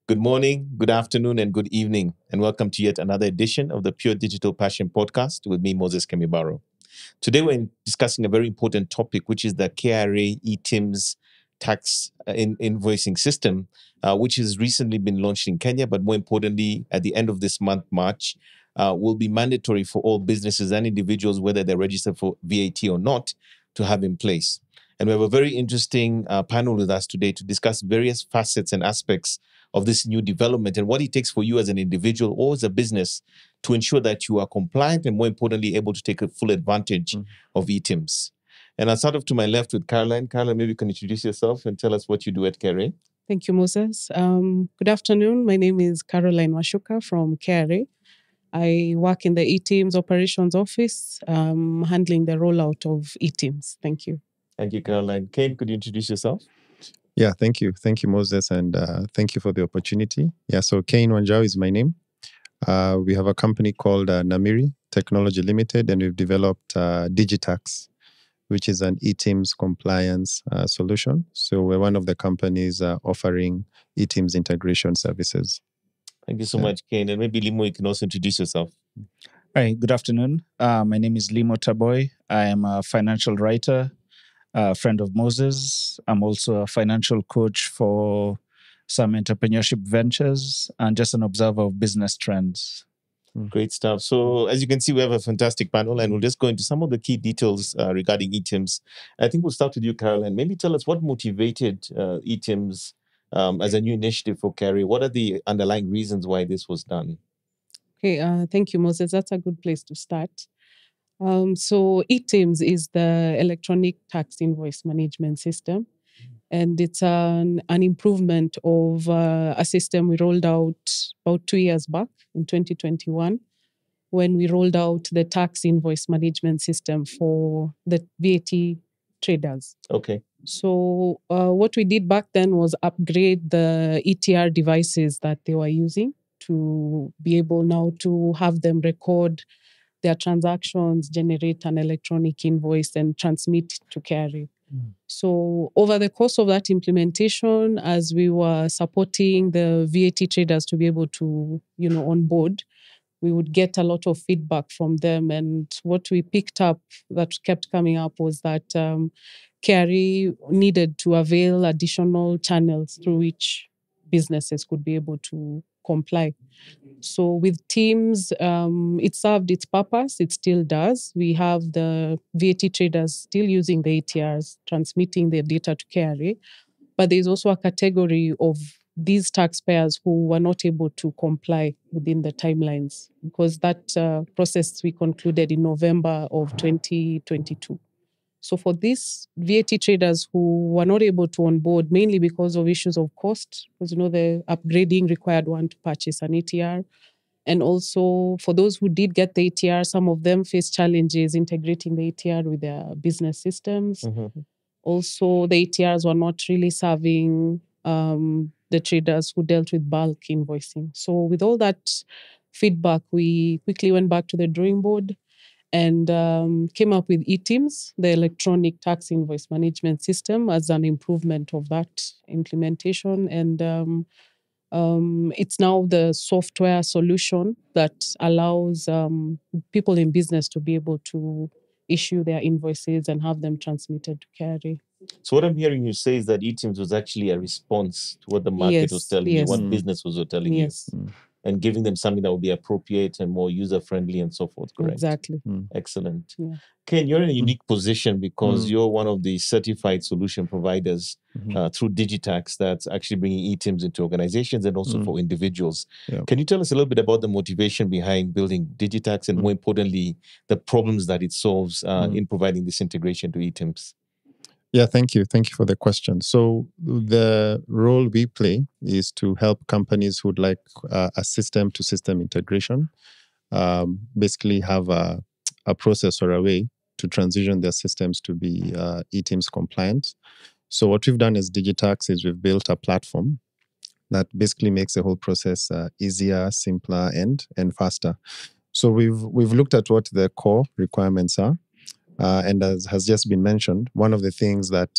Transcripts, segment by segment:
Good morning, good afternoon, and good evening, and welcome to yet another edition of the Pure Digital Passion Podcast with me, Moses Kemibaro. Today, we're discussing a very important topic, which is the KRA eTIMS tax invoicing system, which has recently been launched in Kenya, but more importantly, at the end of this month, March, will be mandatory for all businesses and individuals, whether they're registered for VAT or not, to have in place. And we have a very interesting panel with us today to discuss various facets and aspects of this new development and what it takes for you as an individual or as a business to ensure that you are compliant and, more importantly, able to take a full advantage of eTIMS. And I'll start off to my left with Caroline. Caroline, maybe you can introduce yourself and tell us what you do at KRA. Thank you, Moses. Good afternoon. My name is Caine Wacuka from KRA. I work in the eTIMS operations office, handling the rollout of eTIMS. Thank you. Thank you, Caroline. Caine, could you introduce yourself? Yeah, thank you. Thank you, Moses, and thank you for the opportunity. Yeah, so Caine Wanjau is my name. We have a company called Namiri Technology Limited, and we've developed DigiTax, which is an eTIMS compliance solution. So we're one of the companies offering eTIMS integration services. Thank you so much, Caine. And maybe Limo, you can also introduce yourself. Hi, good afternoon. My name is Limo Taboi. I am a financial writer, a friend of Moses. I'm also a financial coach for some entrepreneurship ventures and just an observer of business trends. Great stuff. So as you can see, we have a fantastic panel and we'll just go into some of the key details regarding eTIMS. I think we'll start with you, Caroline. Maybe tell us what motivated eTIMS as a new initiative for KRA. What are the underlying reasons why this was done? Okay, thank you, Moses. That's a good place to start. So eTIMS is the electronic tax invoice management system. And it's an improvement of a system we rolled out about 2 years back in 2021 when we rolled out the tax invoice management system for the VAT traders. Okay. So what we did back then was upgrade the ETR devices that they were using to be able now to have them record their transactions, generate an electronic invoice, and transmit to KRA. So over the course of that implementation, as we were supporting the VAT traders to be able to, onboard, we would get a lot of feedback from them. And what we picked up that kept coming up was that KRA needed to avail additional channels through which businesses could be able to comply. So with Teams, it served its purpose. It still does. We have the VAT traders still using the ATRs, transmitting their data to KRA. But there's also a category of these taxpayers who were not able to comply within the timelines because that process we concluded in November of 2022. So for these VAT traders who were not able to onboard, mainly because of issues of cost, because the upgrading required one to purchase an ATR. And also for those who did get the ATR, some of them faced challenges integrating the ATR with their business systems. Mm-hmm. Also, the ATRs were not really serving the traders who dealt with bulk invoicing. So with all that feedback, we quickly went back to the drawing board and came up with eTIMS, the electronic tax invoice management system, as an improvement of that implementation. And it's now the software solution that allows people in business to be able to issue their invoices and have them transmitted to KRA. So what I'm hearing you say is that eTIMS was actually a response to what the market was telling you, what business was telling you. And giving them something that would be appropriate and more user-friendly and so forth, correct? Exactly. Excellent. Yeah. Caine, you're in a unique position because you're one of the certified solution providers through DigiTax that's actually bringing eTIMS into organizations and also for individuals. Yeah. Can you tell us a little bit about the motivation behind building DigiTax and more importantly, the problems that it solves in providing this integration to eTIMS? Yeah, thank you. Thank you for the question. So the role we play is to help companies who'd like a system-to-system integration, basically have a process or a way to transition their systems to be eTIMS compliant. So what we've done as DigiTax is we've built a platform that basically makes the whole process easier, simpler, and faster. So we've looked at what the core requirements are. And as has just been mentioned, one of the things that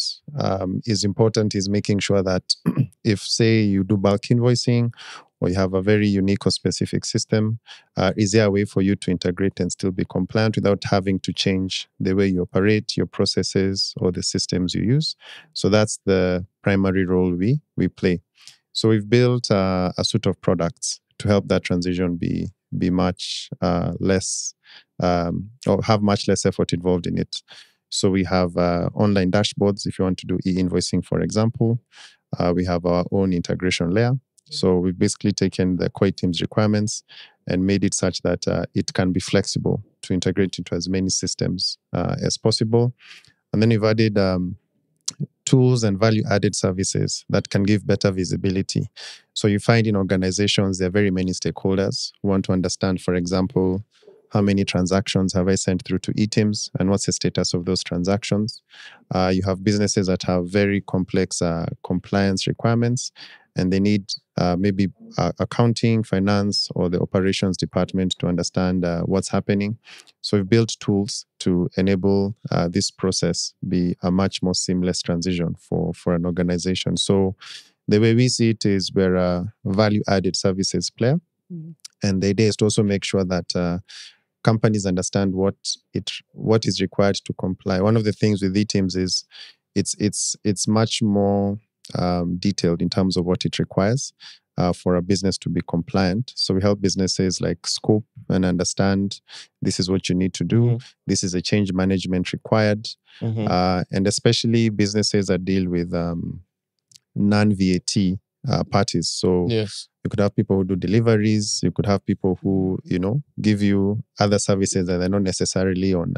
is important is making sure that if, say, you do bulk invoicing or you have a very unique or specific system, is there a way for you to integrate and still be compliant without having to change the way you operate, your processes, or the systems you use? So that's the primary role we play. So we've built a suite of products to help that transition be much less or have much less effort involved in it. So we have online dashboards if you want to do e-invoicing, for example. We have our own integration layer. So we've basically taken the core eTIMS requirements and made it such that it can be flexible to integrate into as many systems as possible. And then we've added tools and value-added services that can give better visibility. So you find in organizations, there are very many stakeholders who want to understand, for example, how many transactions have I sent through to eTIMS and what's the status of those transactions? You have businesses that have very complex compliance requirements and they need maybe accounting, finance, or the operations department to understand what's happening. So we've built tools to enable this process be a much more seamless transition for an organization. So the way we see it is we're a value-added services player. Mm-hmm. And the idea is to also make sure that companies understand what is required to comply. One of the things with eTIMS is it's much more detailed in terms of what it requires for a business to be compliant. So we help businesses like scope and understand this is what you need to do. Mm-hmm. This is a change management required. Mm-hmm. And especially businesses that deal with non-VAT parties. So Yes. you could have people who do deliveries. You could have people who, give you other services that are not necessarily on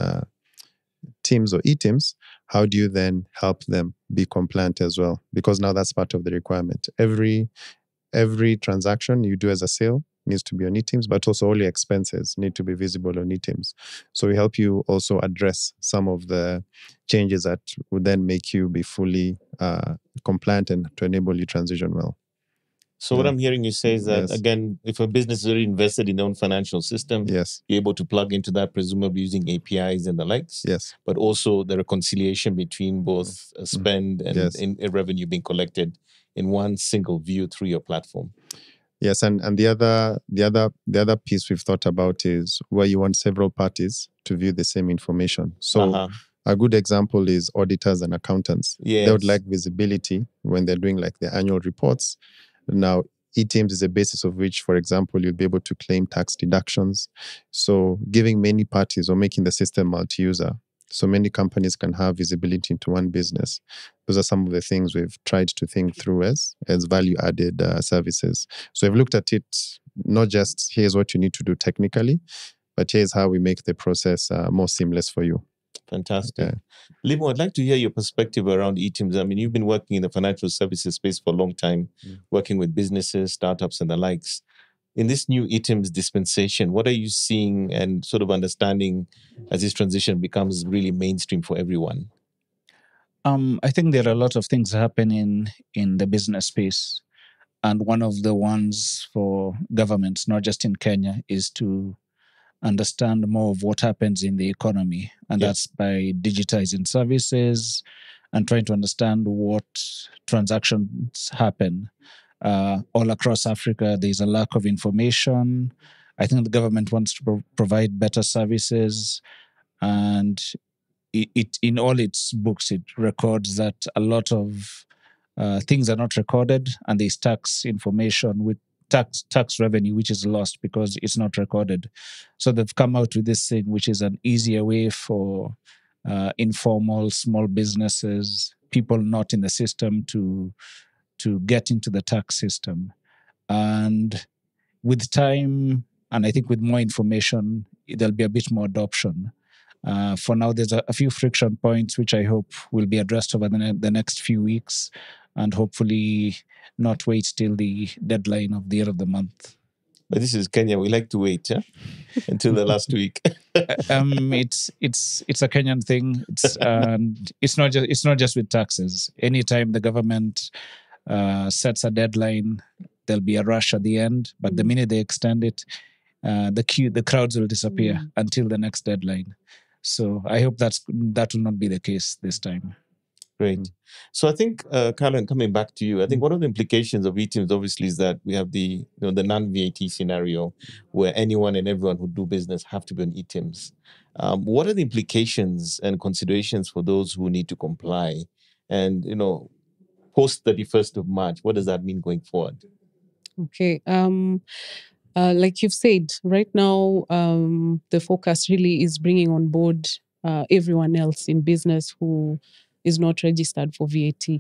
TIMS or eTIMS. How do you then help them be compliant as well? Because now that's part of the requirement. Every transaction you do as a sale needs to be on eTIMS, but also all your expenses need to be visible on eTIMS. So we help you also address some of the changes that would then make you be fully compliant and to enable you transition well. So what I'm hearing you say is that, Yes. again, if a business is already invested in their own financial system, Yes. you're able to plug into that, presumably using APIs and the likes. Yes. But also the reconciliation between both spend and Yes. in revenue being collected in one single view through your platform. Yes, and the other piece we've thought about is where you want several parties to view the same information. So a good example is auditors and accountants. Yes. They would like visibility when they're doing like their annual reports. Now, eTIMS is a basis of which, for example, you'll be able to claim tax deductions. So giving many parties or making the system multi-user so many companies can have visibility into one business. Those are some of the things we've tried to think through as value-added services. So we've looked at it, not just here's what you need to do technically, but here's how we make the process more seamless for you. Fantastic. Okay. Limo, I'd like to hear your perspective around eTIMS. I mean, you've been working in the financial services space for a long time, working with businesses, startups, and the likes. In this new eTIMS dispensation, what are you seeing and sort of understanding as this transition becomes really mainstream for everyone? I think there are a lot of things happening in the business space. And one of the ones for governments, not just in Kenya, is to understand more of what happens in the economy. And that's by digitizing services and trying to understand what transactions happen. All across Africa, there's a lack of information. I think the government wants to provide better services. And it in all its books, it records that a lot of things are not recorded, and there's tax information with tax revenue which is lost because it's not recorded. So they've come out with this thing, which is an easier way for informal small businesses, people not in the system, to get into the tax system. And with time, and I think with more information, there'll be a bit more adoption. For now, there's a few friction points which I hope will be addressed over the next few weeks, and hopefully not wait till the deadline of the end of the month. But this is Kenya. We like to wait until the last week. It's a Kenyan thing. It's not just with taxes. Anytime the government sets a deadline, there'll be a rush at the end. But the minute they extend it, the crowds will disappear until the next deadline. So I hope that will not be the case this time. Great. So I think, Caroline, coming back to you, I think one of the implications of eTIMS obviously is that we have the the non-VAT scenario where anyone and everyone who do business have to be on eTIMS. What are the implications and considerations for those who need to comply? And post 31st of March, what does that mean going forward? Okay. Like you've said, right now, the focus really is bringing on board everyone else in business who is not registered for VAT.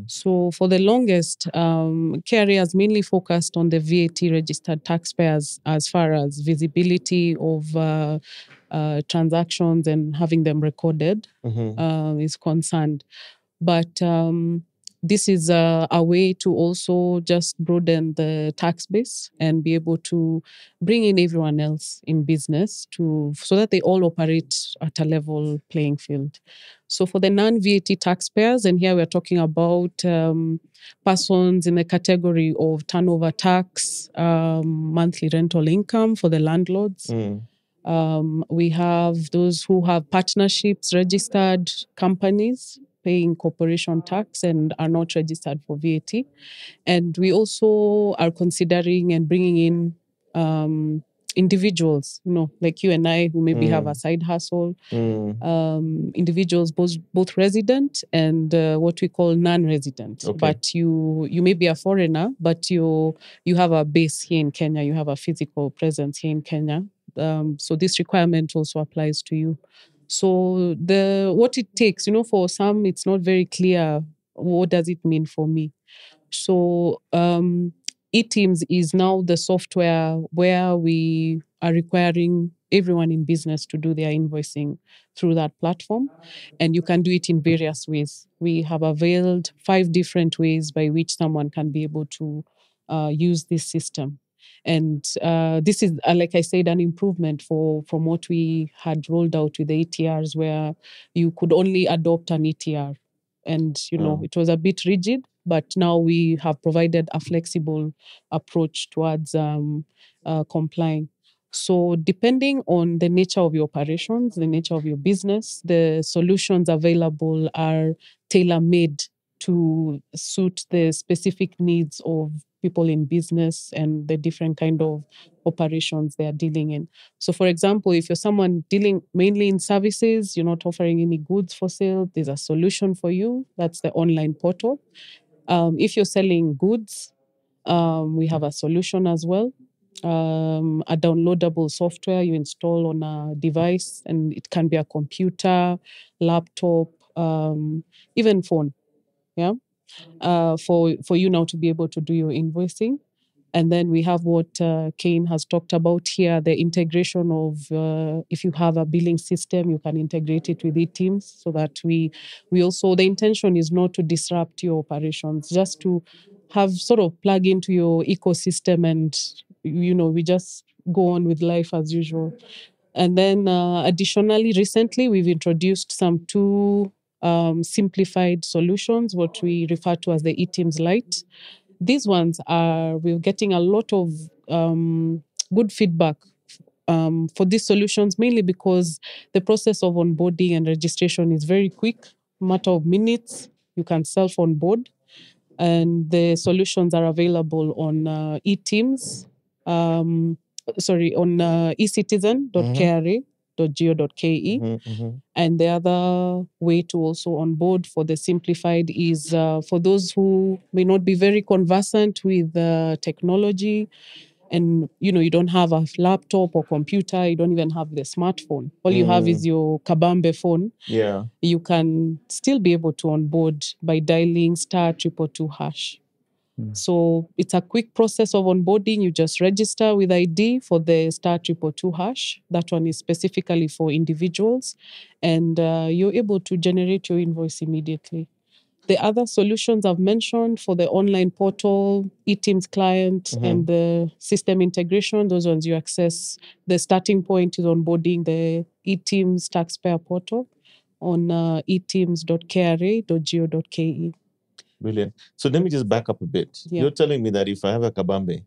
So for the longest, KRA has mainly focused on the VAT registered taxpayers as far as visibility of transactions and having them recorded is concerned. But this is a way to also just broaden the tax base and be able to bring in everyone else in business so that they all operate at a level playing field. So for the non-VAT taxpayers, and here we're talking about persons in the category of turnover tax, monthly rental income for the landlords. We have those who have partnerships, registered companies paying corporation tax and are not registered for VAT. And we also are considering and bringing in individuals, like you and I, who maybe have a side hustle, individuals, both resident and what we call non-resident. Okay. But you may be a foreigner, but you have a base here in Kenya, you have a physical presence here in Kenya. So this requirement also applies to you. So what it takes, for some, it's not very clear. What does it mean for me? So eTIMS is now the software where we are requiring everyone in business to do their invoicing through that platform. And you can do it in various ways. We have availed 5 different ways by which someone can be able to use this system. And this is, like I said, an improvement from what we had rolled out with the ETRs, where you could only adopt an ETR. And, it was a bit rigid, but now we have provided a flexible approach towards complying. So depending on the nature of your operations, the nature of your business, the solutions available are tailor-made to suit the specific needs of people in business and the different kind of operations they are dealing in. So for example, if you're someone dealing mainly in services, you're not offering any goods for sale, there's a solution for you. That's the online portal. If you're selling goods, we have a solution as well. A downloadable software you install on a device, and it can be a computer, laptop, even phone. Yeah. For you now to be able to do your invoicing. And then we have what Caine has talked about here, the integration of, if you have a billing system, you can integrate it with eTIMS, so that we also, the intention is not to disrupt your operations, just to have sort of plug into your ecosystem and, we just go on with life as usual. And then additionally, recently, we've introduced some 2 simplified solutions, what we refer to as the eTIMS Lite. These ones we're getting a lot of good feedback for these solutions, mainly because the process of onboarding and registration is very quick, matter of minutes. You can self-onboard, and the solutions are available on eTIMS, on ecitizen.kra.go.ke. And the other way to also onboard for the simplified is for those who may not be very conversant with technology, and you don't have a laptop or computer, you don't even have the smartphone. All you have is your Kabambe phone. Yeah. You can still be able to onboard by dialing *222#. So it's a quick process of onboarding. You just register with ID for the *222#. That one is specifically for individuals, and you're able to generate your invoice immediately. The other solutions I've mentioned for the online portal, eTIMS client, and the system integration, those ones you access. The starting point is onboarding the eTIMS taxpayer portal on etims.kra.go.ke. Brilliant. So let me just back up a bit. Yeah. You're telling me that if I have a Kabambe,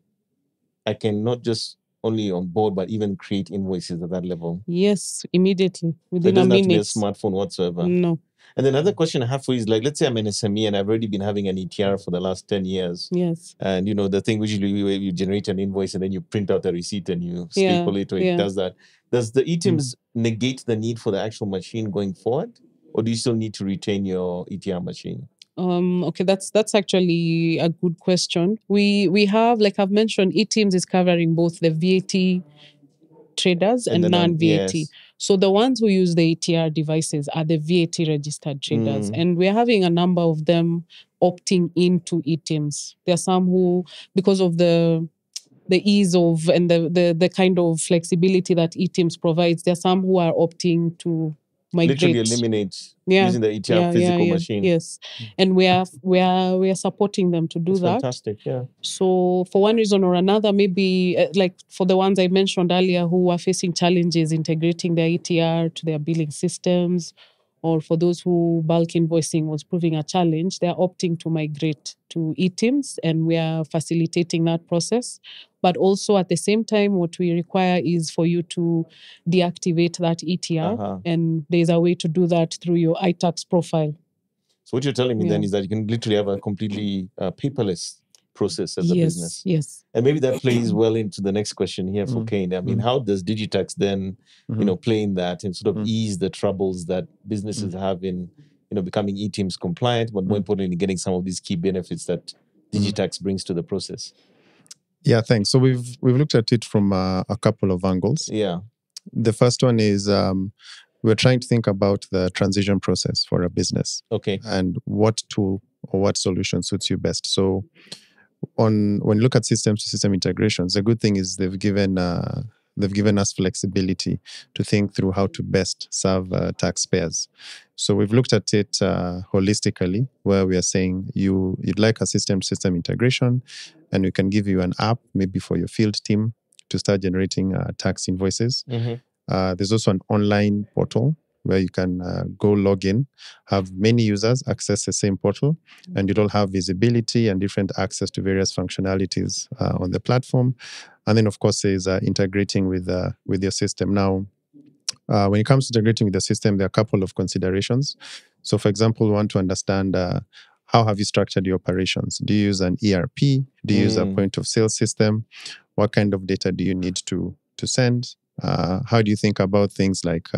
I can not just only on board, but even create invoices at that level. Yes, immediately So it within a doesn't have to be a minute. smartphone whatsoever. No. And then another question I have for you is, like, let's say I'm an SME and I've already been having an ETR for the last 10 years. Yes. And, the thing usually where you generate an invoice and then you print out a receipt and you staple it, or it does that. Does the eTIMS negate the need for the actual machine going forward? Or do you still need to retain your ETR machine? Okay, that's actually a good question. We have, like I've mentioned, eTIMS is covering both the VAT traders and the non-VAT. yes. So the ones who use the ETR devices are the VAT registered traders, and we're having a number of them opting into eTIMS. There are some who, because of the ease of and the kind of flexibility that eTIMS provides, there are some who are opting to migrate. Literally eliminate using the ETR physical machine. Yes, and we are supporting them to do That's that. fantastic, yeah. So for one reason or another, maybe like for the ones I mentioned earlier who are facing challenges integrating their ETR to their billing systems, or for those who bulk invoicing was proving a challenge, they're opting to migrate to eTIMS, and we are facilitating that process. But also at the same time, what we require is for you to deactivate that ETR, and there's a way to do that through your iTax profile. So what you're telling me then is that you can literally have a completely paperless process as a business. Yes. And maybe that plays well into the next question here for Caine. I mean, how does DigiTax then, play in that and sort of ease the troubles that businesses have in, becoming eTIMS compliant, but more importantly, getting some of these key benefits that DigiTax brings to the process? Yeah, thanks. So we've looked at it from a couple of angles. Yeah. The first one is we're trying to think about the transition process for a business. Okay. And what tool or what solution suits you best. So when you look at system to system integrations, the good thing is they've given us flexibility to think through how to best serve taxpayers. So we've looked at it holistically, where we are saying you'd like a system to system integration, and we can give you an app maybe for your field team to start generating tax invoices. There's also an online portal where you can go log in, have many users access the same portal, and you'll have visibility and different access to various functionalities on the platform. And then, of course, there's integrating with your system. Now, when it comes to integrating with the system, there are a couple of considerations. So, for example, we want to understand how have you structured your operations? Do you use an ERP? Do you use a point of sale system? What kind of data do you need to send? How do you think about things like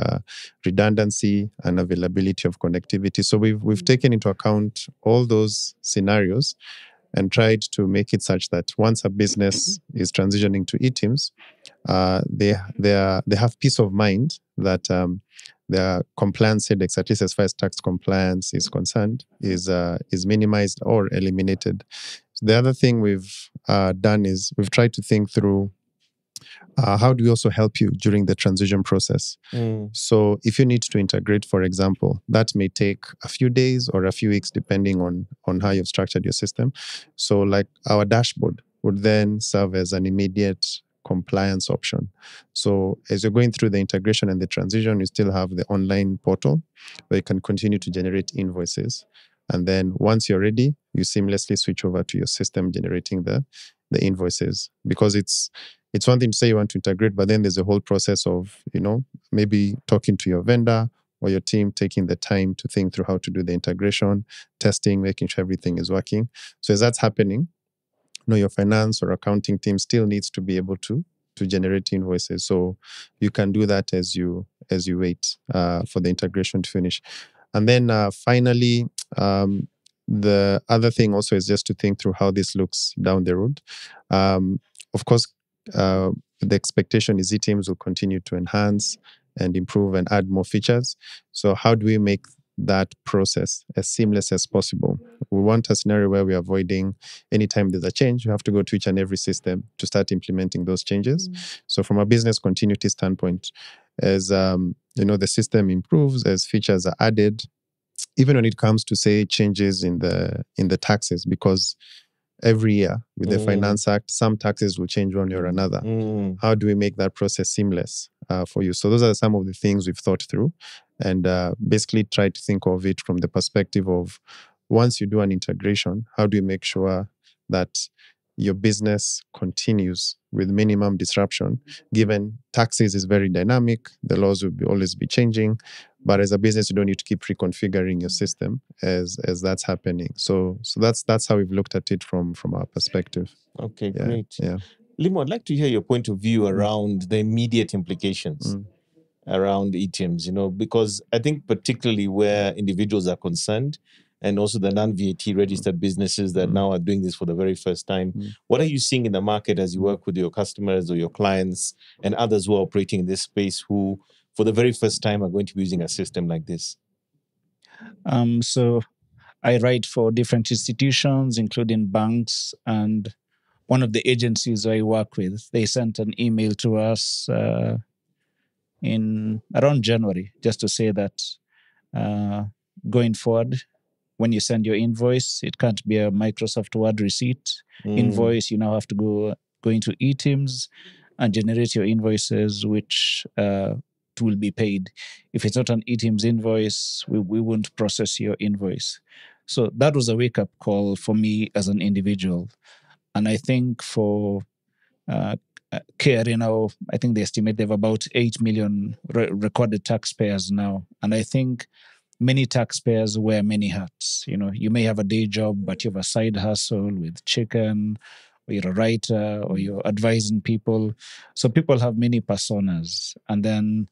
redundancy and availability of connectivity? So we've taken into account all those scenarios and tried to make it such that once a business is transitioning to eTIMS, they have peace of mind that their compliance headaches, at least as far as tax compliance is concerned, is minimized or eliminated. The other thing we've done is we've tried to think through how do we also help you during the transition process? So if you need to integrate, for example, that may take a few days or a few weeks, depending on how you've structured your system. So like our dashboard would then serve as an immediate compliance option. So as you're going through the integration and the transition, you still have the online portal where you can continue to generate invoices. And then once you're ready, you seamlessly switch over to your system generating the invoices, because it's one thing to say you want to integrate, but then there's a whole process of, maybe talking to your vendor or your team, taking the time to think through how to do the integration, testing, making sure everything is working. So as that's happening, your finance or accounting team still needs to be able to generate invoices. So you can do that as you wait for the integration to finish. And then finally, the other thing also is just to think through how this looks down the road. Of course, the expectation is eTIMS will continue to enhance and improve and add more features. So how do we make that process as seamless as possible? We want a scenario where we're avoiding anytime there's a change, you have to go to each and every system to start implementing those changes. So from a business continuity standpoint, as the system improves, as features are added, even when it comes to say changes in the taxes, because every year with the Finance Act, some taxes will change one way or another. How do we make that process seamless for you? So those are some of the things we've thought through, and basically try to think of it from the perspective of, once you do an integration, how do you make sure that your business continues with minimum disruption, given taxes is very dynamic, the laws will always be changing. But as a business, you don't need to keep reconfiguring your system as that's happening. So that's how we've looked at it from our perspective. Okay, Yeah, great. yeah. Limo, I'd like to hear your point of view around the immediate implications around eTIMS, because I think particularly where individuals are concerned and also the non-VAT registered businesses that now are doing this for the very first time, what are you seeing in the market as you work with your customers or your clients and others who are operating in this space who, for the very first time, are going to be using a system like this? So I write for different institutions, including banks, and one of the agencies I work with, they sent an email to us in around January, just to say that going forward, when you send your invoice, it can't be a Microsoft Word receipt invoice. You now have to go into eTIMS and generate your invoices, which will be paid. If it's not an eTIMS invoice, we won't process your invoice. So that was a wake-up call for me as an individual. And I think for KRA now, I think they estimate they have about 8 million recorded taxpayers now. And I think many taxpayers wear many hats. You may have a day job, but you have a side hustle with chicken, or you're a writer, or you're advising people. So people have many personas. And then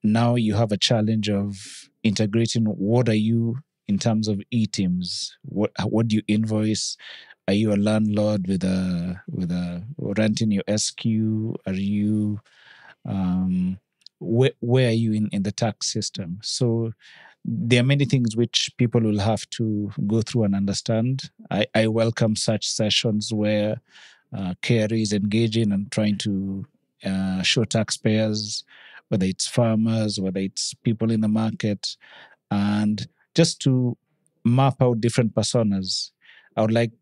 now you have a challenge of integrating what are you in terms of eTIMS? What do you invoice? Are you a landlord with a renting your SQ? Are you where are you in the tax system? So there are many things which people will have to go through and understand. I welcome such sessions where KRA is engaging and trying to show taxpayers, whether it's farmers, whether it's people in the market, and just to map out different personas. I would like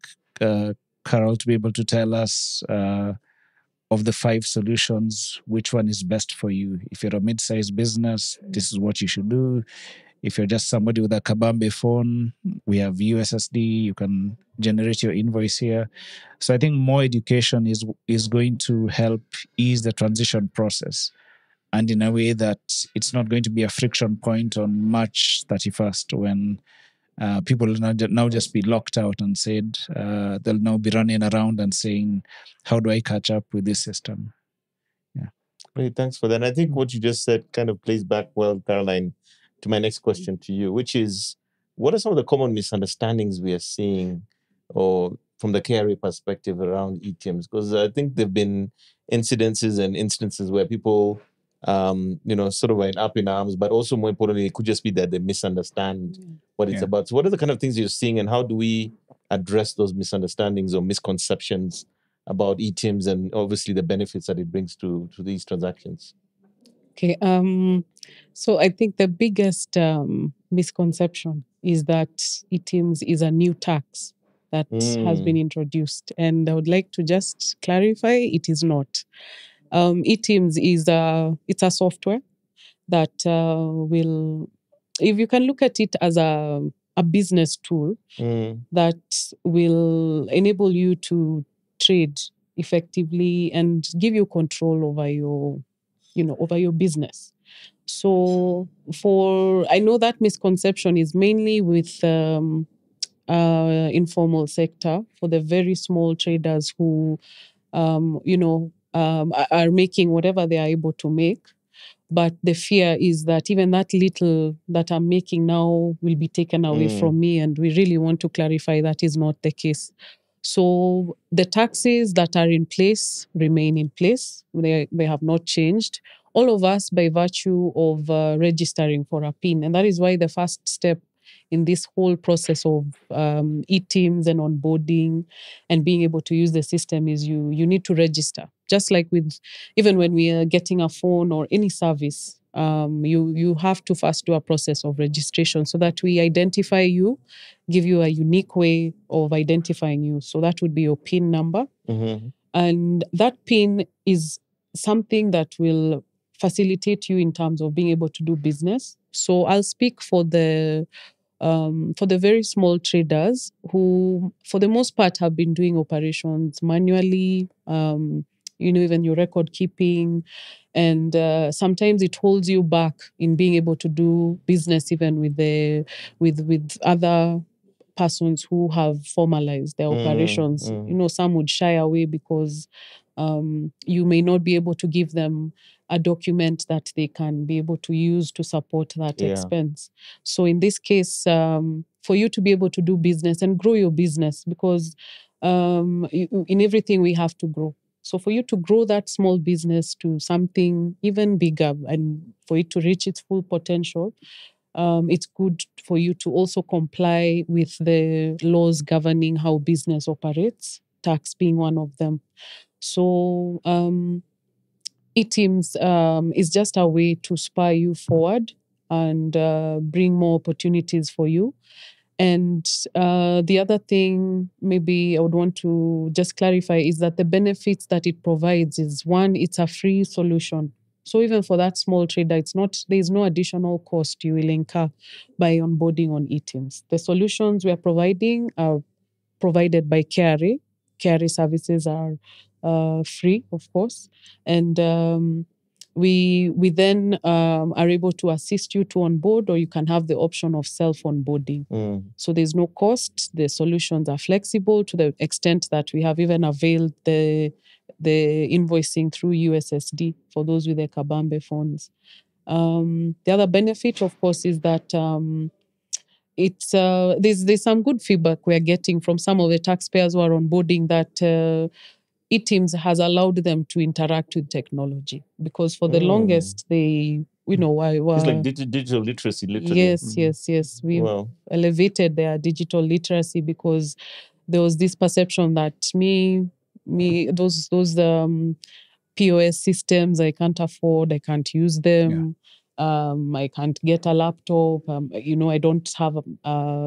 Carol to be able to tell us of the 5 solutions, which one is best for you. If you're a mid-sized business, this is what you should do. If you're just somebody with a Kabambe phone, we have USSD. You can generate your invoice here. So I think more education is going to help ease the transition process, and in a way that it's not going to be a friction point on March 31st when people will now just be locked out and said they'll now be running around and saying, how do I catch up with this system? Yeah. Great, thanks for that. And I think what you just said kind of plays back well, Caroline, to my next question to you, which is, what are some of the common misunderstandings we are seeing, or from the KRA perspective, around eTIMS? Because I think there've been incidences and instances where people, sort of went up in arms, but also more importantly, it could just be that they misunderstand what it's about. So what are the kind of things you're seeing, and how do we address those misunderstandings or misconceptions about eTIMS and obviously the benefits that it brings to these transactions? Okay. So I think the biggest misconception is that eTIMS is a new tax that has been introduced. And I would like to just clarify, it is not. eTIMS it's a software that will, if you can look at it as a business tool that will enable you to trade effectively and give you control over your business. So I know that misconception is mainly with informal sector, for the very small traders who are making whatever they are able to make. But the fear is that even that little that I'm making now will be taken away from me. And we really want to clarify that is not the case. So the taxes that are in place remain in place. They have not changed. All of us, by virtue of registering for a PIN. And that is why the first step in this whole process of eTIMS and onboarding and being able to use the system is you need to register. Just like even when we are getting a phone or any service, you have to first do a process of registration so that we identify you, give you a unique way of identifying you. So that would be your PIN number. And that PIN is something that will facilitate you in terms of being able to do business. So I'll speak for the for the very small traders who, for the most part, have been doing operations manually, even your record keeping, and sometimes it holds you back in being able to do business even with other persons who have formalized their operations. Some would shy away because you may not be able to give them a document that they can be able to use to support that expense. So in this case, for you to be able to do business and grow your business, because in everything we have to grow. So for you to grow that small business to something even bigger and for it to reach its full potential, it's good for you to also comply with the laws governing how business operates, tax being one of them. So eTIMS is just a way to spur you forward and bring more opportunities for you. And the other thing maybe I would want to just clarify is that the benefits that it provides is, one, it's a free solution. So even for that small trader, there's no additional cost you will incur by onboarding on eTIMS. The solutions we are providing are provided by KRA. KRA services are free, of course, and we then are able to assist you to onboard, or you can have the option of self-onboarding. So there's no cost. The solutions are flexible to the extent that we have even availed the invoicing through USSD for those with the Kabambe phones. The other benefit, of course, is that it's there's some good feedback we're getting from some of the taxpayers who are onboarding that eTIMS has allowed them to interact with technology, because for the longest they it's like digital literacy, literally. Yes. We've elevated their digital literacy, because there was this perception that those POS systems I can't afford, I can't use them. I can't get a laptop. I don't have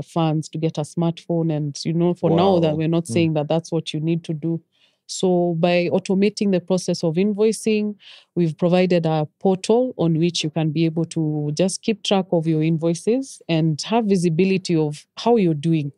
funds to get a smartphone. And, for now that we're not saying that that's what you need to do. So by automating the process of invoicing, we've provided a portal on which you can be able to just keep track of your invoices and have visibility of how you're doing,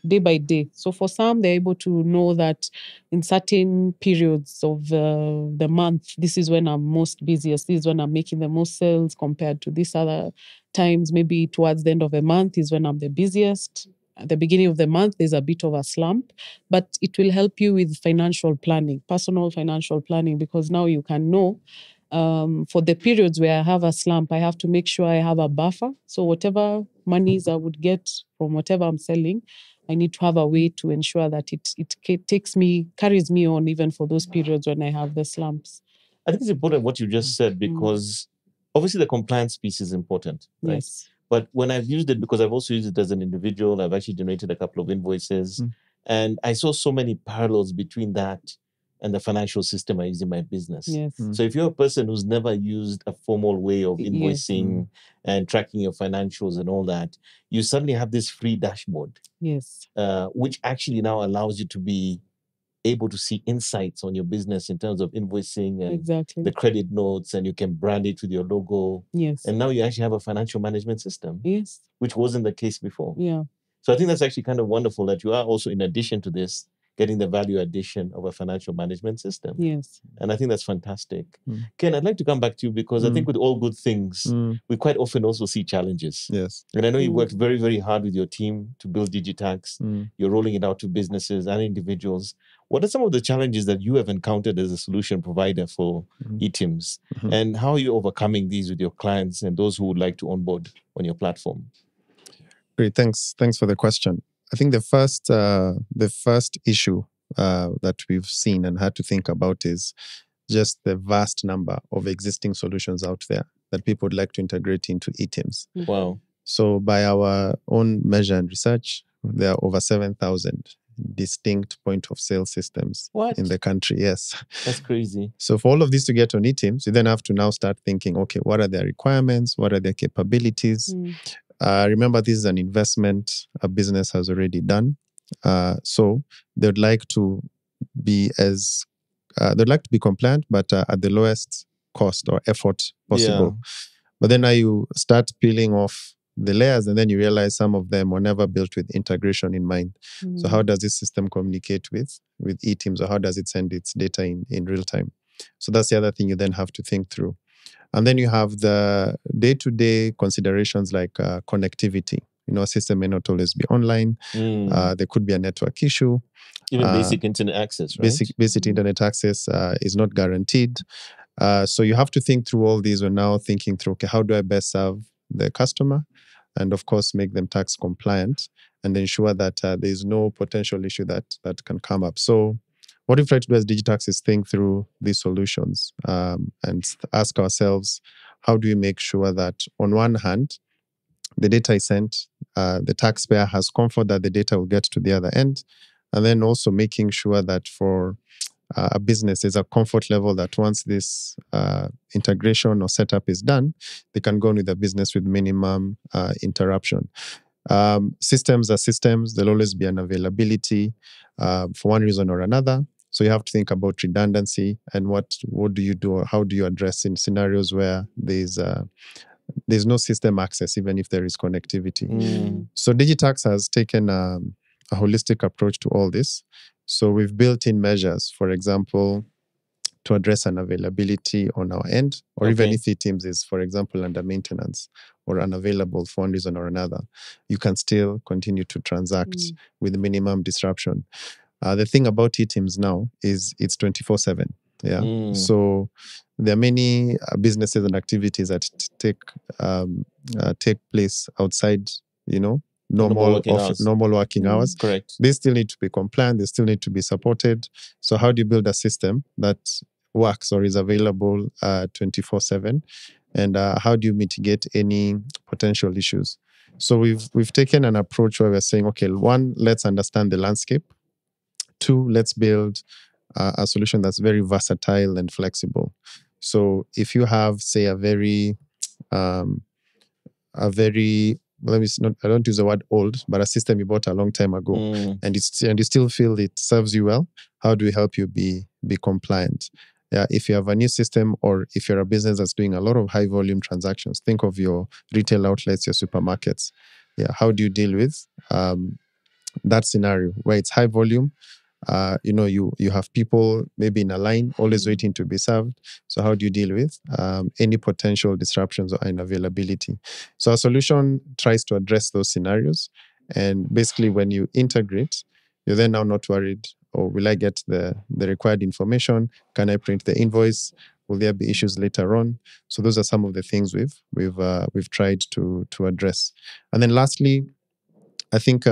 day by day. So for some, they're able to know that in certain periods of the month, this is when I'm most busiest, this is when I'm making the most sales compared to these other times. Maybe towards the end of the month is when I'm the busiest. At the beginning of the month, there's a bit of a slump, but it will help you with financial planning, personal financial planning, because now you can know for the periods where I have a slump, I have to make sure I have a buffer. So whatever monies I would get from whatever I'm selling, I need to have a way to ensure that it carries me on even for those periods when I have the slumps. I think it's important what you just said, because obviously the compliance piece is important, right? Yes. But when I've used it, because I've also used it as an individual, I've actually generated a couple of invoices, and I saw so many parallels between that and the financial system I use in my business. Yes. So if you're a person who's never used a formal way of invoicing and tracking your financials and all that, you suddenly have this free dashboard, Yes. which actually now allows you to be able to see insights on your business in terms of invoicing and the credit notes, and you can brand it with your logo. Yes. And now you actually have a financial management system, Yes, which wasn't the case before. Yeah. So I think that's actually kind of wonderful that you are also, in addition to this, getting the value addition of a financial management system. Yes. And I think that's fantastic. Ken, I'd like to come back to you, because I think with all good things, we quite often also see challenges. Yes. And I know you worked very, very hard with your team to build DigiTax. You're rolling it out to businesses and individuals. What are some of the challenges that you have encountered as a solution provider for eTIMS? And how are you overcoming these with your clients and those who would like to onboard on your platform? Great, thanks for the question. I think the first issue that we've seen and had to think about is just the vast number of existing solutions out there that people would like to integrate into eTIMS. Wow. So by our own measure and research, there are over 7,000 distinct point of sale systems in the country. Yes. That's crazy. So for all of this to get on eTIMS, you then have to now start thinking, okay, what are their requirements? What are their capabilities? Remember, this is an investment a business has already done. So they'd like to be compliant, but at the lowest cost or effort possible. But then now you start peeling off the layers, and then you realize some of them were never built with integration in mind. So how does this system communicate with eTIMS, or how does it send its data in real time? So that's the other thing you then have to think through. And then you have the day-to-day considerations like connectivity. A system may not always be online. There could be a network issue. Even basic internet access, right? Basic internet access is not guaranteed. So you have to think through all these. We're now thinking through, okay, how do I best serve the customer? And of course, make them tax compliant and ensure that there's no potential issue that can come up. So what we've tried to do as DigiTax is think through these solutions and ask ourselves, how do we make sure that on one hand, the data is sent, the taxpayer has comfort that the data will get to the other end, and then also making sure that for a business, there's a comfort level that once this integration or setup is done, they can go on with the business with minimum interruption. Systems are systems. There'll always be an availability for one reason or another. So you have to think about redundancy and what do you do, or how do you address in scenarios where there's no system access, even if there is connectivity. So DigiTax has taken a holistic approach to all this. So we've built in measures, for example, to address unavailability on our end, or even if eTIMS is, for example, under maintenance or unavailable for one reason or another, you can still continue to transact with minimum disruption. The thing about eTIMS now is it's 24/7. Yeah. So there are many businesses and activities that take place outside, normal working hours. Correct. They still need to be compliant. They still need to be supported. So how do you build a system that works or is available 24/7? And how do you mitigate any potential issues? So we've taken an approach where we're saying, okay, one, let's understand the landscape. Two, let's build a solution that's very versatile and flexible. So if you have, say, I don't use the word old, but a system you bought a long time ago, and you still feel it serves you well, how do we help you be compliant? Yeah, if you have a new system, or if you're a business that's doing a lot of high volume transactions, think of your retail outlets, your supermarkets. Yeah, how do you deal with that scenario where it's high volume? You have people maybe in a line always waiting to be served. So how do you deal with any potential disruptions or unavailability? So our solution tries to address those scenarios. And basically, when you integrate, you're then now not worried, will I get the required information? Can I print the invoice? Will there be issues later on? So those are some of the things we've tried to address. And then lastly, I think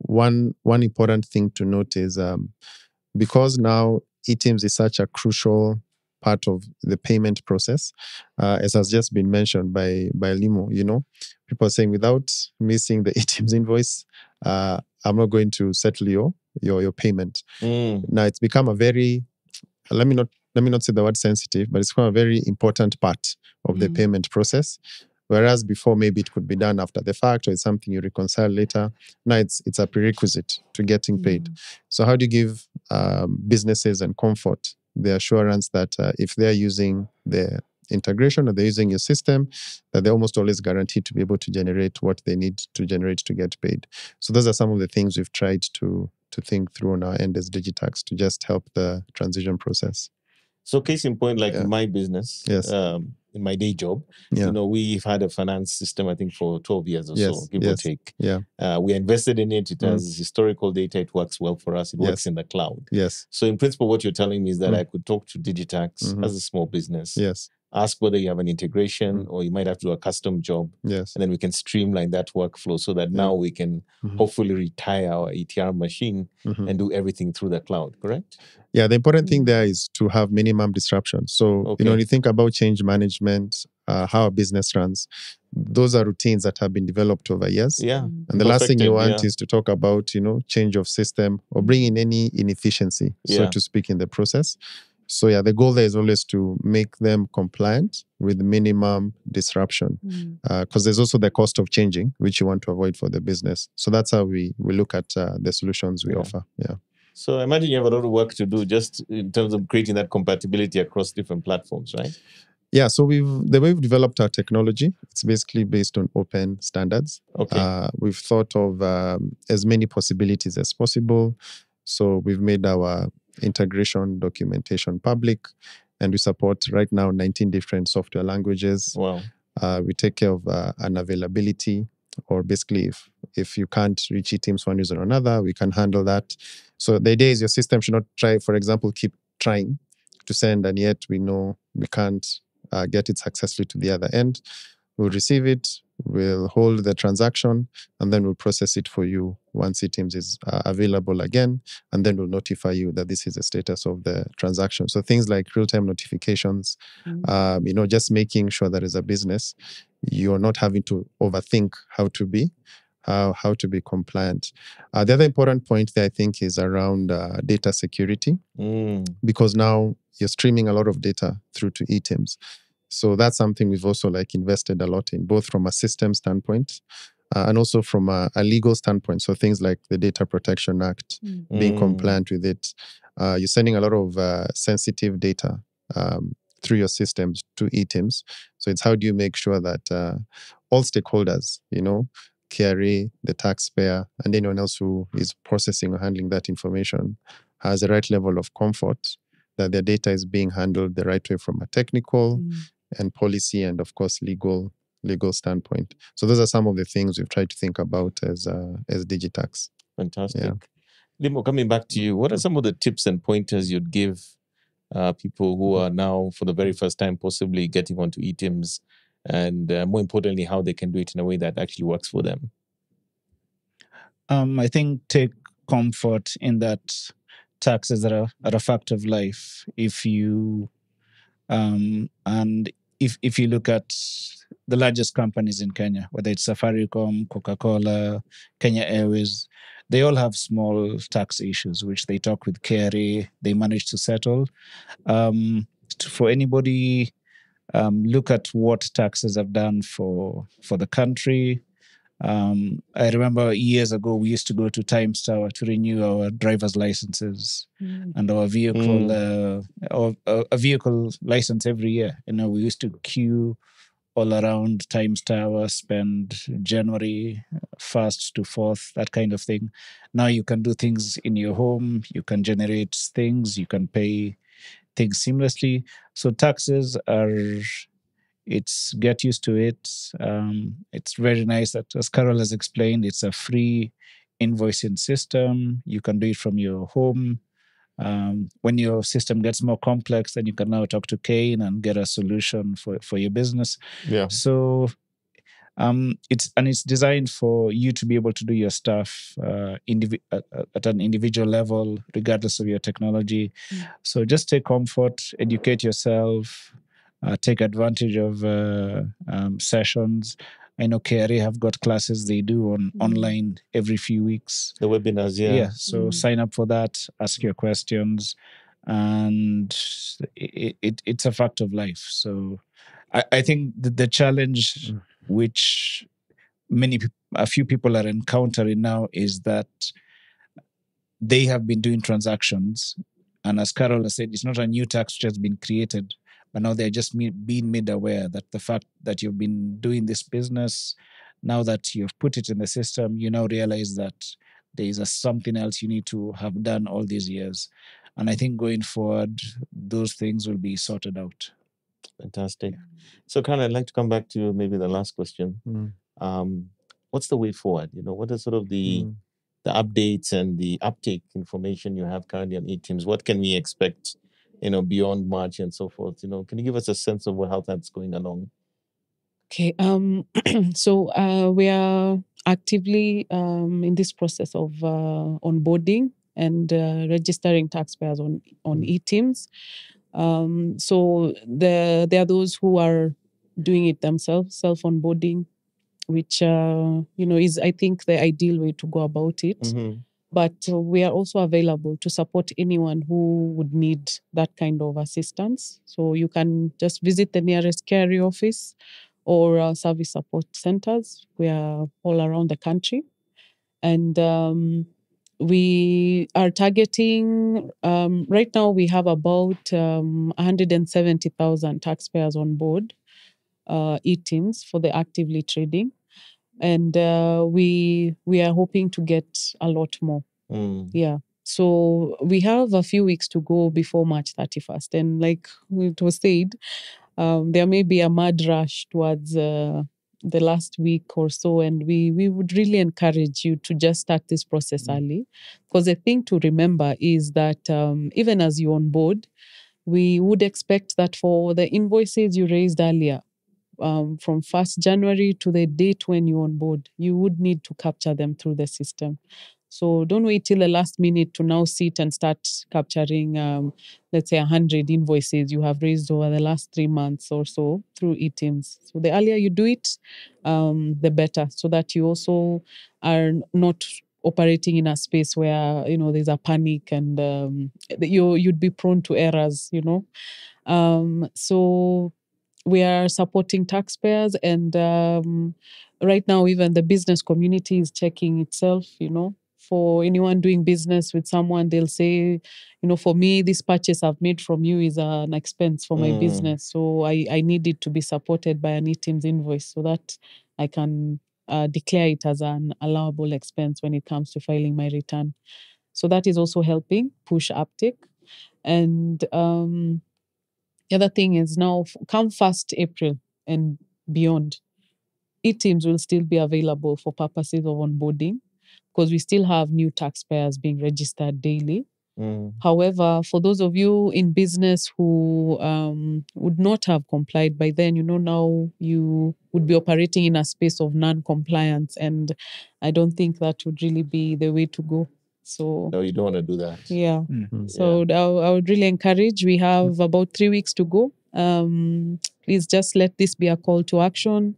one important thing to note is because now eTIMS is such a crucial part of the payment process, as has just been mentioned by Limo. People are saying, without missing the eTIMS invoice, I'm not going to settle your payment. Now it's become a very, let me not say the word sensitive, but it's become a very important part of the payment process. Whereas before, maybe it could be done after the fact, or it's something you reconcile later. Now it's a prerequisite to getting paid. So how do you give businesses and comfort the assurance that if they're using the integration or they're using your system, that they're almost always guaranteed to be able to generate what they need to generate to get paid? So those are some of the things we've tried to think through on our end as DigiTax to just help the transition process. So case in point, like in my business, in my day job, we've had a finance system, I think, for 12 years or so, give or take. We invested in it. It has historical data. It works well for us. It works in the cloud. So in principle, what you're telling me is that I could talk to DigiTax as a small business, ask whether you have an integration or you might have to do a custom job. And then we can streamline that workflow so that now we can hopefully retire our ETR machine and do everything through the cloud, correct? Yeah, the important thing there is to have minimum disruption. So, when you think about change management, how a business runs, those are routines that have been developed over years. And the last thing you want is to talk about, change of system or bring in any inefficiency, so to speak, in the process. So the goal there is always to make them compliant with minimum disruption, because there's also the cost of changing, which you want to avoid for the business. So that's how we look at the solutions we offer. So I imagine you have a lot of work to do just in terms of creating that compatibility across different platforms, right? Yeah, so the way we've developed our technology, it's basically based on open standards. Okay. We've thought of as many possibilities as possible. So we've made our integration documentation public, and we support right now 19 different software languages. Wow. We take care of unavailability, or basically if you can't reach eTIMS one reason or another, we can handle that. So the idea is your system should not try, for example, keep trying to send, and yet we know we can't get it successfully to the other end. We'll receive it, we'll hold the transaction, and then we'll process it for you once eTIMS is available again, and then we'll notify you that this is the status of the transaction. So things like real-time notifications, just making sure that as a business, you're not having to overthink how to be compliant. The other important point that I think is around data security, because now you're streaming a lot of data through to eTIMS. So that's something we've also invested a lot in, both from a system standpoint and also from a legal standpoint. So things like the Data Protection Act, being compliant with it. You're sending a lot of sensitive data through your systems to eTIMS. So it's how do you make sure that all stakeholders, KRA, the taxpayer, and anyone else who is processing or handling that information has the right level of comfort that their data is being handled the right way from a technical and policy and, of course, legal standpoint. So those are some of the things we've tried to think about as DigiTax. Fantastic. Yeah. Limo, coming back to you, what are some of the tips and pointers you'd give people who are now, for the very first time, possibly getting onto eTIMS, and more importantly, how they can do it in a way that actually works for them? I think take comfort in that taxes are a fact of life. If you if you look at the largest companies in Kenya, whether it's Safaricom, Coca-Cola, Kenya Airways, they all have small tax issues, which they talk with KRA, they manage to settle. For anybody, look at what taxes have done for the country. I remember years ago, we used to go to Times Tower to renew our driver's licenses and our vehicle, a vehicle license every year. We used to queue all around Times Tower, spend January 1st to 4th, that kind of thing. Now you can do things in your home, you can generate things, you can pay things seamlessly. So taxes it's get used to it. It's very nice that, as Carol has explained, it's a free invoicing system. You can do it from your home. When your system gets more complex, then you can now talk to Caine and get a solution for your business. Yeah. So it's designed for you to be able to do your stuff at an individual level, regardless of your technology. So just take comfort, educate yourself, take advantage of sessions. I know KRA have got classes they do online every few weeks. The webinars, yeah. Yeah, so sign up for that, ask your questions, and it's a fact of life. So I think the challenge which a few people are encountering now is that they have been doing transactions, and as Carol has said, it's not a new tax which has been created, but now they're just being made aware that the fact that you've been doing this business, now that you've put it in the system, you now realize that there is something else you need to have done all these years. And I think going forward, those things will be sorted out. Fantastic. So, Carol, I'd like to come back to maybe the last question. What's the way forward? What are sort of the updates and the uptake information you have currently on eTIMS? What can we expect, beyond March and so forth? Can you give us a sense of how that's going along? Okay. So we are actively in this process of onboarding and registering taxpayers on eTIMS. So there are those who are doing it themselves, self-onboarding, which is, I think, the ideal way to go about it. But we are also available to support anyone who would need that kind of assistance. So you can just visit the nearest KRA office or service support centers. We are all around the country. And we are targeting, right now we have about 170,000 taxpayers on board eTIMS for the actively trading. And we are hoping to get a lot more. Yeah. So we have a few weeks to go before March 31st. And like it was said, there may be a mad rush towards the last week or so. And we would really encourage you to just start this process early. Because the thing to remember is that even as you onboard, we would expect that for the invoices you raised earlier, from 1st January to the date when you onboard, you would need to capture them through the system. So don't wait till the last minute to now sit and start capturing, let's say, 100 invoices you have raised over the last 3 months or so through eTIMS. So the earlier you do it, the better, so that you also are not operating in a space where there's a panic and you'd be prone to errors. So we are supporting taxpayers, and right now even the business community is checking itself. For anyone doing business with someone, they'll say, for me, this purchase I've made from you is an expense for my business, so I need it to be supported by an eTIMS invoice so that I can declare it as an allowable expense when it comes to filing my return. So that is also helping push uptake. And the other thing is, now come 1st April and beyond, eTIMS will still be available for purposes of onboarding, because we still have new taxpayers being registered daily. However, for those of you in business who would not have complied by then, now you would be operating in a space of non-compliance, and I don't think that would really be the way to go. So No, you don't want to do that. yeah. So I would really encourage. We have about 3 weeks to go. Please just let this be a call to action.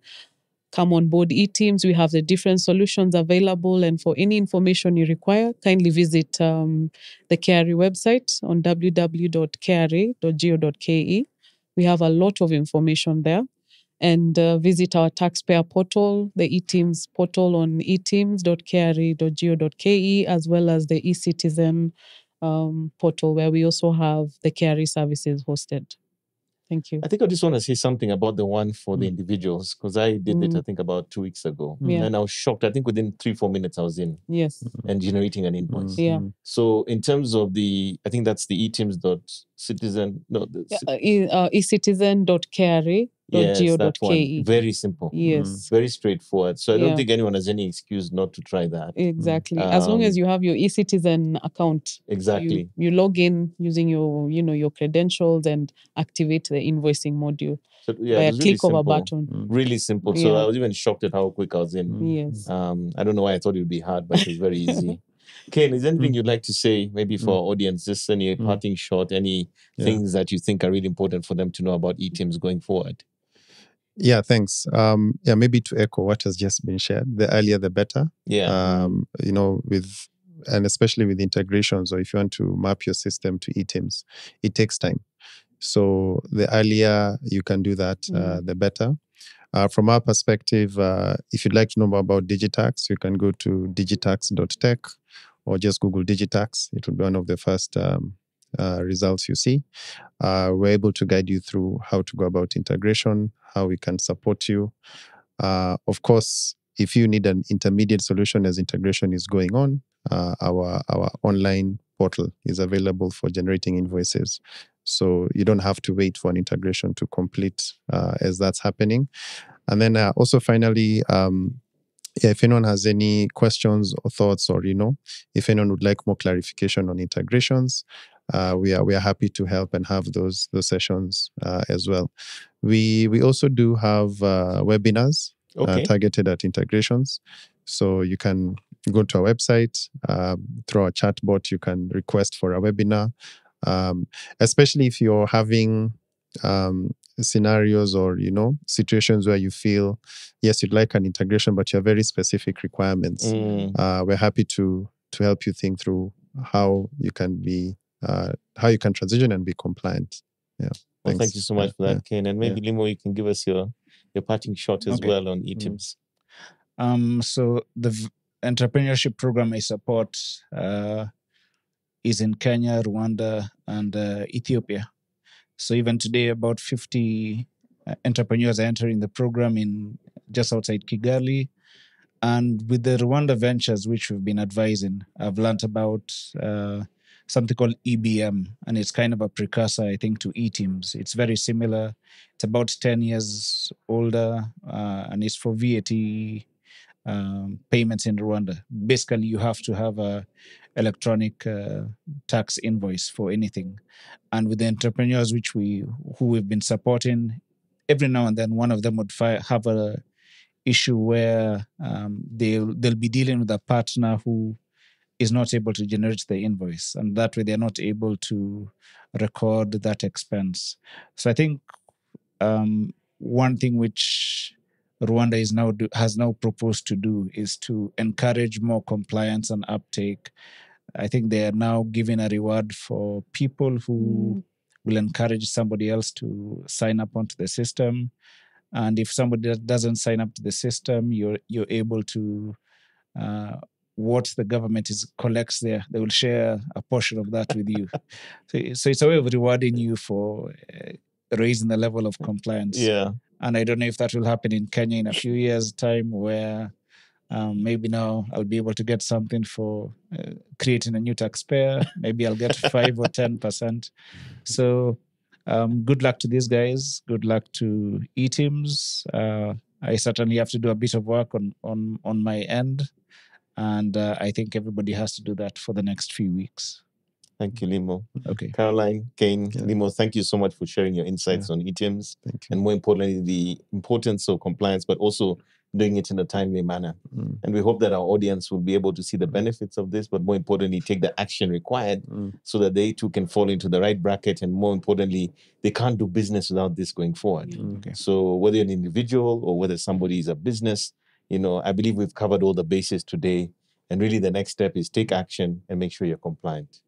Come on board eTIMS. We have the different solutions available, and for any information you require, kindly visit the KRA website on www.kra.go.ke. We have a lot of information there. And visit our taxpayer portal, the eTIMS portal on etims.kra.go.ke, as well as the eCitizen portal, where we also have the KRA services hosted. Thank you. I think I just want to say something about the one for the individuals, because I did it, I think, about 2 weeks ago. Yeah. And I was shocked. I think within 3-4 minutes I was in Yes. and generating an invoice. Yeah. So in terms of I think that's the eTIMS.citizen, no, eCitizen.kra.go.ke. yes, that one. Very simple. Yes. Very straightforward. So I don't Yeah. think anyone has any excuse not to try that. Exactly. As long as you have your eCitizen account. Exactly. You log in using your credentials and activate the invoicing module. So by yeah, a it was really click of a simple. button. Really simple. So Yeah. I was even shocked at how quick I was in. Yes. I don't know why I thought it would be hard, but it was very easy. Caine, is there anything you'd like to say, maybe for our audience, just any parting shot, any things that you think are really important for them to know about eTIMS going forward? Yeah, thanks. Maybe to echo what has just been shared, the earlier the better. Yeah. And especially with integrations, or if you want to map your system to eTIMS, it takes time. So the earlier you can do that, the better. From our perspective, if you'd like to know more about DigiTax, you can go to digitax.tech or just Google DigiTax. It will be one of the first results you see. We're able to guide you through how to go about integration, how we can support you. Of course, if you need an intermediate solution as integration is going on, our online portal is available for generating invoices. So you don't have to wait for an integration to complete as that's happening. And then also finally, if anyone has any questions or thoughts, or if anyone would like more clarification on integrations, we are happy to help and have those sessions as well. We also do have webinars targeted at integrations. So you can go to our website, through our chatbot, you can request for a webinar, especially if you're having scenarios or situations where you feel, yes, you'd like an integration, but you have very specific requirements. We're happy to help you think through how you can transition and be compliant. Yeah. Well, thank you so much for that, Caine. And maybe Limo, you can give us your parting shot as well on eTIMS. So entrepreneurship program I support is in Kenya, Rwanda, and Ethiopia. So even today, about 50 entrepreneurs are entering the program in just outside Kigali. And with the Rwanda ventures, which we've been advising, I've learned about something called EBM, and it's kind of a precursor, I think, to eTIMS. It's very similar. It's about 10 years older, and it's for VAT payments in Rwanda. Basically, you have to have a electronic tax invoice for anything. And with the entrepreneurs who we've been supporting, every now and then one of them would have a issue where they'll be dealing with a partner who is not able to generate the invoice, and that way they're not able to record that expense. So I think one thing which Rwanda has now proposed to do is to encourage more compliance and uptake. I think they are now giving a reward for people who will encourage somebody else to sign up onto the system. And if somebody doesn't sign up to the system, you're able to what the government collects there, they will share a portion of that with you. So it's a way of rewarding you for raising the level of compliance. Yeah. And I don't know if that will happen in Kenya in a few years' time, where maybe now I'll be able to get something for creating a new taxpayer. Maybe I'll get 5 or 10%. So good luck to these guys. Good luck to eTIMS. I certainly have to do a bit of work on my end. And I think everybody has to do that for the next few weeks. Thank you, Limo. Okay. Caroline, Caine, Limo, thank you so much for sharing your insights on eTIMS. And more importantly, the importance of compliance, but also doing it in a timely manner. And we hope that our audience will be able to see the benefits of this, but more importantly, take the action required so that they too can fall into the right bracket. And more importantly, they can't do business without this going forward. So whether you're an individual or whether somebody is a business, I believe we've covered all the bases today. And really the next step is take action and make sure you're compliant.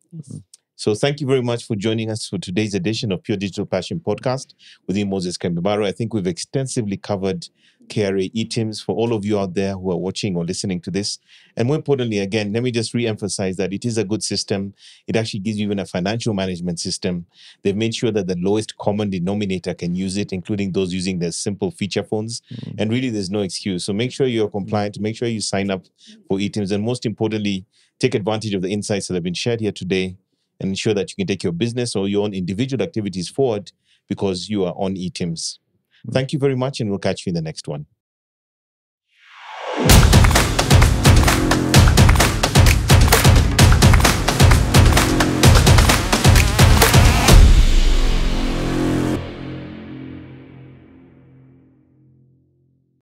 So thank you very much for joining us for today's edition of Pure Digital Passion Podcast with me, Moses Kambibaro. I think we've extensively covered KRA eTIMS for all of you out there who are watching or listening to this. And more importantly, again, let me just re-emphasize that it is a good system. It actually gives you even a financial management system. They've made sure that the lowest common denominator can use it, including those using their simple feature phones. And really, there's no excuse. So make sure you're compliant, make sure you sign up for eTIMS, and most importantly, take advantage of the insights that have been shared here today and ensure that you can take your business or your own individual activities forward because you are on eTIMS. Thank you very much, and we'll catch you in the next one.